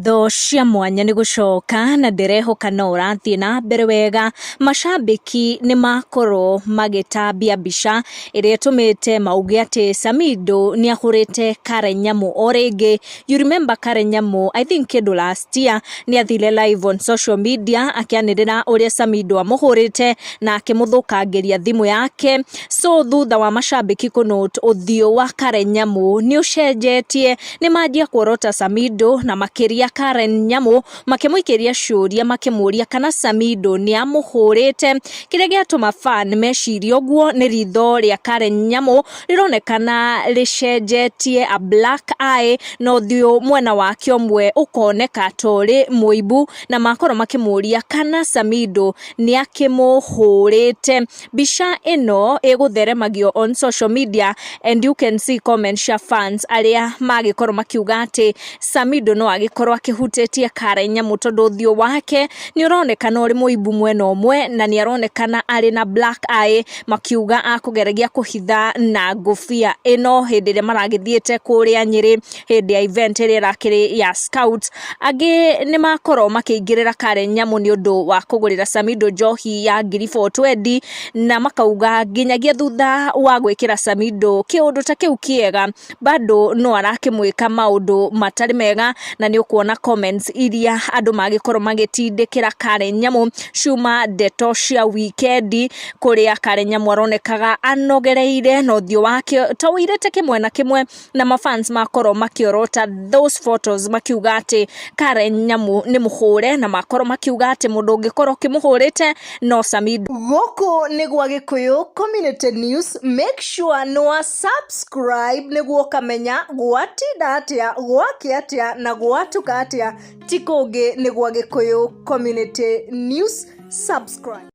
Ngatho cia mwanya ni gucoka na ndirehoka no urathie na mbere wega. Macambiki ni makorwo magitambia mbica iria tumite mauge ati Samido ni ahurite Karen Nyamu o ringi. You remember Karen Nyamu, I think kindu last year ni athire live on social media akianirira uria Samido amuhurite na akimuthukangiria thimu yake. So thutha wa macambiki kunote uthio wa Karen Nyamu ni ucenjetie, ni manjia kuorota Samido na makiria Karen Nyamu makimuikiria ciuria makimuria kana Samido ni amuhurite. Kiria giatuma fan meciria uguo ni ritho ria Karen Nyamu rironekana ricenjetie a black eye, no thio mwena wake omwe ukoneka tori muibu na makoro makimuria kana Samido ni akimuhurite. Bisha ino egutheremagio on social media and you can see comments ya fans aria magikorwo makiuga ati Samido no agikorwo akihutĩtie Karen Nyamu tondu thio wake ni uronekana uri muibu mwena omwe na ni aronekana ari na black eye, makiuga akugeragia kuhitha na ngufia ino hindi ria maragithiete kuria Nyeri hindi ya event ria rakiri ya scouts. Agi ni makorwo makiingirira Karen Nyamu ni undu wa kugurira Samido njohi ya 420 na makauga nginyagia thutha wa gwikira Samido kiundu ta kiu kiega bado no arakimwika maundu matari mega, na ni ukuona comments iria andu magikorwo magitindikira Karen Nyamu ciuma ndeto cia weekend kuria Karen Nyamu aronekaga anogereire no thio wake tawirete kimwe na kimwe, na mafans makorwo makiorota those photos makiuga ati Karen Nyamu ni muhure na makorwo makiuga ati mundu ungikorwo kimuhurite no Samido. Goko ni gwa Gikuyu Community News, make sure no subscribe niguo kamenya gwatinda atia gwake atia na gwatuka atia tikungi ni gwa Gikuyu Community News. Subscribe.